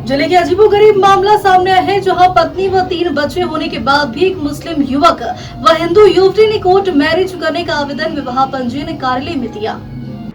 जिले के अजीबोगरीब मामला सामने आया है, जहां पत्नी व 3 बच्चे होने के बाद भी एक मुस्लिम युवक व हिंदू युवती ने कोर्ट मैरिज करने का आवेदन विवाह पंजीयन कार्यालय में दिया,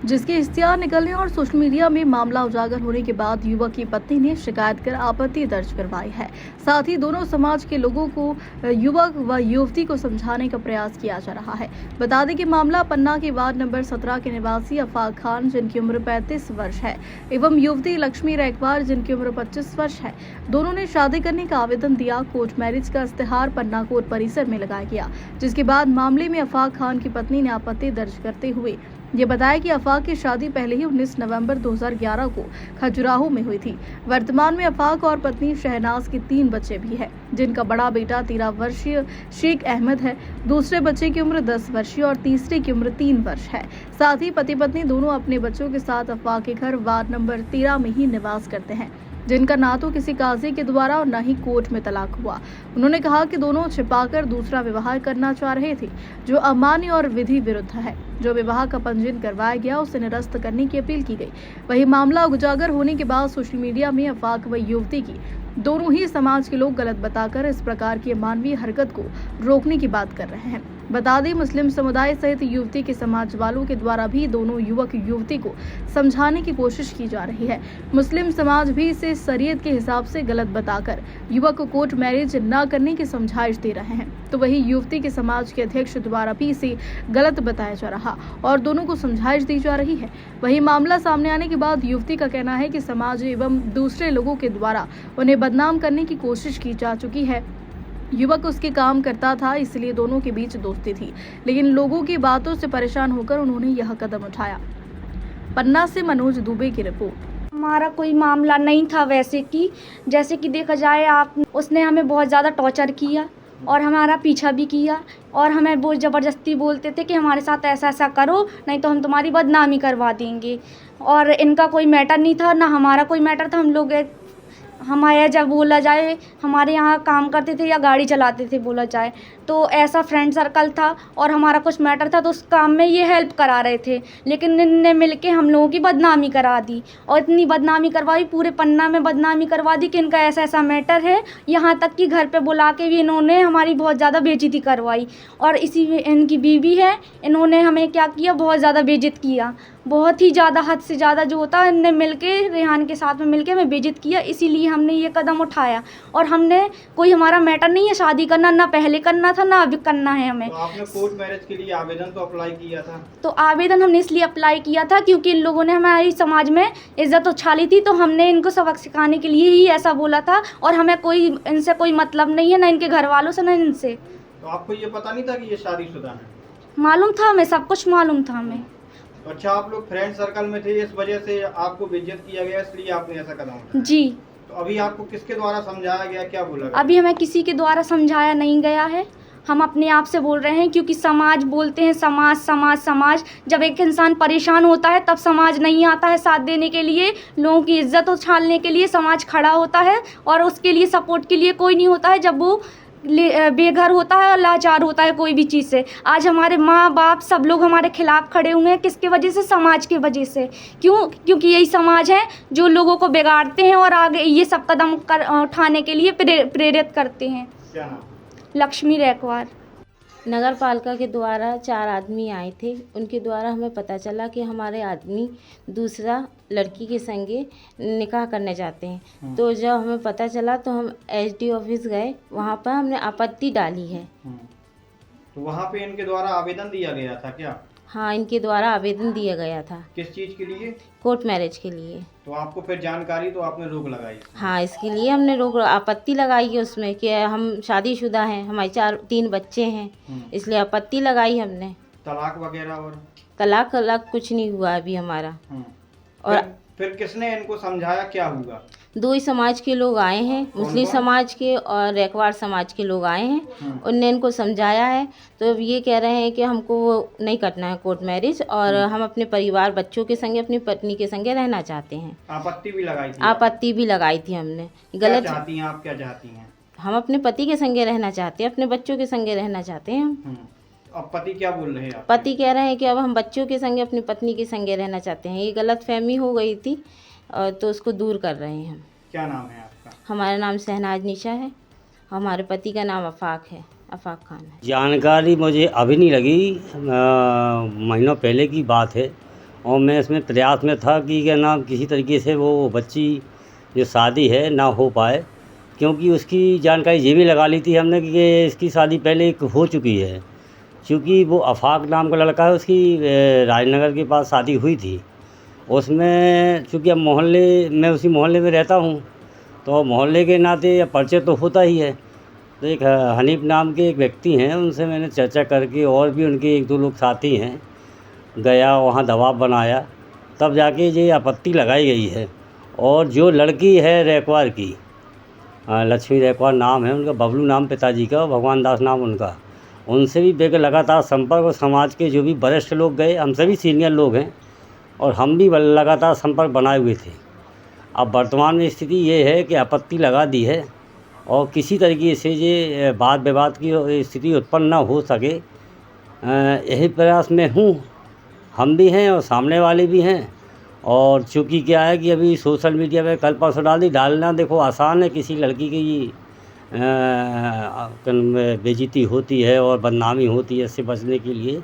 जिसके इश्तिहार निकलने और सोशल मीडिया में मामला उजागर होने के बाद युवक की पत्नी ने शिकायत कर आपत्ति दर्ज करवाई है। साथ ही दोनों समाज के लोगों को युवक व युवती को समझाने का प्रयास किया जा रहा है। बता दें कि मामला पन्ना के वार्ड नंबर 17 के निवासी अफाक खान, जिनकी उम्र 35 वर्ष है, एवं युवती लक्ष्मी रैकवार, जिनकी उम्र 25 वर्ष है। दोनों ने शादी करने का आवेदन दिया। कोर्ट मैरिज का इश्तिहार पन्ना कोर्ट परिसर में लगाया गया, जिसके बाद मामले में अफाक खान की पत्नी ने आपत्ति दर्ज करते हुए ये बताया कि अफाक की शादी पहले ही 19 नवंबर 2011 को खजुराहो में हुई थी। वर्तमान में अफाक और पत्नी शहनाज के 3 बच्चे भी हैं, जिनका बड़ा बेटा 13 वर्षीय शेख अहमद है, दूसरे बच्चे की उम्र 10 वर्षीय और तीसरे की उम्र 3 वर्ष है। साथ ही पति पत्नी दोनों अपने बच्चों के साथ अफाक के घर वार्ड नंबर 13 में ही निवास करते हैं, जिनका ना तो किसी काजी के द्वारा और न ही कोर्ट में तलाक हुआ। उन्होंने कहा कि दोनों छिपाकर दूसरा विवाह करना चाह रहे थे, जो अमान्य और विधि विरुद्ध है। जो विवाह का पंजीयन करवाया गया, उसे निरस्त करने की अपील की गई। वही मामला उजागर होने के बाद सोशल मीडिया में अफाक व युवती की दोनों ही समाज के लोग गलत बताकर इस प्रकार की मानवीय हरकत को रोकने की बात कर रहे हैं। बता दें, मुस्लिम समुदाय सहित युवती के समाज वालों के द्वारा भी दोनों युवक युवती को समझाने की कोशिश की जा रही है। मुस्लिम समाज भी इसे शरीयत के हिसाब से गलत बताकर युवक को कोर्ट मैरिज न करने की समझाइश दे रहे हैं, तो वही युवती के समाज के अध्यक्ष द्वारा भी इसे गलत बताया जा रहा और दोनों को समझाइश दी जा रही है। वही मामला सामने आने के बाद युवती का कहना है कि समाज एवं दूसरे लोगों के द्वारा उन्हें बदनाम करने की कोशिश की जा चुकी है। युवक उसके काम करता था, इसलिए दोनों के बीच दोस्ती थी, लेकिन लोगों की बातों से परेशान होकर उन्होंने यह कदम उठाया। पन्ना से मनोज दुबे की रिपोर्ट। हमारा कोई मामला नहीं था वैसे कि जैसे कि देखा जाए उसने हमें बहुत ज़्यादा टॉर्चर किया और हमारा पीछा भी किया और हमें बहुत ज़बरदस्ती बोलते थे कि हमारे साथ ऐसा ऐसा करो, नहीं तो हम तुम्हारी बदनामी करवा देंगे। और इनका कोई मैटर नहीं था, ना हमारा कोई मैटर था। हम लोग हमारे जब बोला जाए हमारे यहाँ काम करते थे या गाड़ी चलाते थे बोला जाए, तो ऐसा फ्रेंड सर्कल था और हमारा कुछ मैटर था, तो उस काम में ये हेल्प करा रहे थे। लेकिन इनने मिलके हम लोगों की बदनामी करा दी और इतनी बदनामी करवाई, पूरे पन्ना में बदनामी करवा दी कि इनका ऐसा ऐसा मैटर है। यहाँ तक कि घर पे बुला के भी इन्होंने हमारी बहुत ज़्यादा बेइज्जती करवाई। और इसी में इनकी बीवी है, इन्होंने हमें क्या किया, बहुत ज़्यादा बेइज्जत किया, बहुत ही ज़्यादा, हद से ज़्यादा जो होता है। इनने मिलके रेहान के साथ में मिलके हमें बेइज्जत किया, इसीलिए हमने ये कदम उठाया। और हमने कोई हमारा मैटर नहीं है शादी करना, ना पहले करना था ना अभी करना है हमें। तो आपने कोर्ट मैरिज के लिए आवेदन तो अप्लाई किया था? तो आवेदन हमने इसलिए अप्लाई किया था क्योंकि इन लोगों ने हमारी समाज में इज्जत उछाली थी, तो हमने इनको सबक सिखाने के लिए ही ऐसा बोला था। और हमें कोई इनसे कोई मतलब नहीं है, ना इनके घर वालों से, ना इनसे। तो आपको ये पता नहीं था कि ये शादीशुदा है? मालूम था हमें, सब कुछ मालूम था हमें। तो अच्छा, आप लोग फ्रेंड सर्कल में थे, इस वजह से आपको बेइज्जत किया गया, इसलिए आपने ऐसा कदम उठाया? जी। तो अभी आपको किसके द्वारा समझाया गया, क्या बोला गया? अभी हमें किसी के द्वारा समझाया नहीं गया है, हम अपने आप से बोल रहे हैं। क्योंकि समाज बोलते हैं, समाज समाज समाज, जब एक इंसान परेशान होता है तब समाज नहीं आता है साथ देने के लिए, लोगों की इज्जत उछालने के लिए समाज खड़ा होता है और उसके लिए सपोर्ट के लिए कोई नहीं होता है जब वो बेघर होता है और लाचार होता है कोई भी चीज़ से। आज हमारे माँ बाप सब लोग हमारे खिलाफ खड़े हुए हैं, किसके वजह से? समाज की वजह से। क्योंकि यही समाज है जो लोगों को बिगाड़ते हैं और आगे ये सब कदम उठाने के लिए प्रेरित करते हैं। क्या नाम? लक्ष्मी रैकवार। नगर पालिका के द्वारा 4 आदमी आए थे, उनके द्वारा हमें पता चला कि हमारे आदमी दूसरा लड़की के संगे निकाह करने जाते हैं। तो जब हमें पता चला तो हम एसडी ऑफिस गए, वहाँ पर हमने आपत्ति डाली है। तो वहाँ पे इनके द्वारा आवेदन दिया गया था क्या? हाँ, इनके द्वारा आवेदन दिया गया था। किस चीज़ के लिए? कोर्ट मैरिज के लिए। तो आपको फिर जानकारी, तो आपने रोक लगाई? हाँ, इसके लिए हमने आपत्ति लगाई है उसमें कि हम शादीशुदा हैं, हमारे 3 बच्चे हैं, इसलिए आपत्ति लगाई हमने। तलाक वगैरह? और तलाक कुछ नहीं हुआ अभी हमारा। और फिर किसने इनको समझाया, क्या हुआ? 2 ही समाज के लोग आए हैं, मुस्लिम समाज के और रैकवार समाज के लोग आए हैं। उनने इनको समझाया है, तो ये कह रहे हैं कि हमको वो नहीं करना है कोर्ट मैरिज और हम अपने परिवार बच्चों के संगे, अपनी पत्नी के संगे रहना चाहते हैं। आपत्ति भी लगाई थी? आपत्ति भी लगाई थी हमने। गलत चाहती हैं आप? क्या चाहती हैं? हम अपने पति के संगे रहना चाहते हैं, अपने बच्चों के संगे रहना चाहते हैं हम। अब पति क्या बोल रहे हैं? पति कह रहे हैं कि अब हम बच्चों के संगे, अपनी पत्नी के संगे रहना चाहते हैं। ये गलत फहमी हो गई थी तो उसको दूर कर रहे हैं हम। क्या नाम है आपका? हमारा नाम शहनाज निशा है, हमारे पति का नाम आफाक है, आफाक खान है। जानकारी मुझे अभी नहीं लगी, महीनों पहले की बात है। और मैं इसमें प्रयास में था कि क्या नाम किसी तरीके से वो बच्ची जो शादी है ना हो पाए, क्योंकि उसकी जानकारी ये भी लगा ली थी हमने कि इसकी शादी पहले एक हो चुकी है। क्योंकि वो आफाक नाम का लड़का है, उसकी राजनगर के पास शादी हुई थी। उसमें चूँकि अब मोहल्ले मैं उसी मोहल्ले में रहता हूँ, तो मोहल्ले के नाते परिचय तो होता ही है। तो एक हनीफ नाम के एक व्यक्ति हैं, उनसे मैंने चर्चा करके, और भी उनके एक दो लोग साथी हैं, गया वहाँ दबाव बनाया, तब जाके ये आपत्ति लगाई गई है। और जो लड़की है रैकवार की, लक्ष्मी रैकवार नाम है उनका, बबलू नाम पिताजी का, भगवान दास नाम उनका, उनसे भी बेकर लगातार संपर्क, और समाज के जो भी वरिष्ठ लोग गए, हम सभी सीनियर लोग हैं और हम भी लगातार संपर्क बनाए हुए थे। अब वर्तमान में स्थिति ये है कि आपत्ति लगा दी है और किसी तरीके से ये वाद विवाद की स्थिति उत्पन्न ना हो सके, यही प्रयास में हूँ। हम भी हैं और सामने वाले भी हैं। और चूँकि क्या है कि अभी सोशल मीडिया पे कल परसों डालना देखो आसान है, किसी लड़की की बेइज्जती होती है और बदनामी होती है, इससे बचने के लिए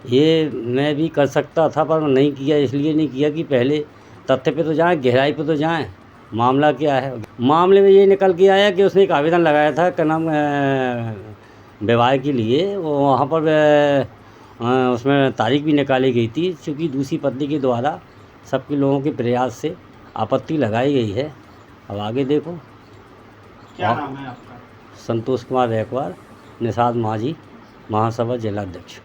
ये मैं भी कर सकता था, पर नहीं किया। इसलिए नहीं किया कि पहले तथ्य पे तो जाएं, गहराई पे तो जाएं, मामला क्या है। मामले में ये निकल के आया कि उसने एक आवेदन लगाया था, क्या नाम, विवाह के लिए। वो वहाँ पर उसमें तारीख भी निकाली गई थी, चूँकि दूसरी पत्नी के द्वारा सबके लोगों के प्रयास से आपत्ति लगाई गई है। अब आगे देखो। क्या नाम है आपका? संतोष कुमार रैकवार, निषाद माझी, महासभा जिलाध्यक्ष।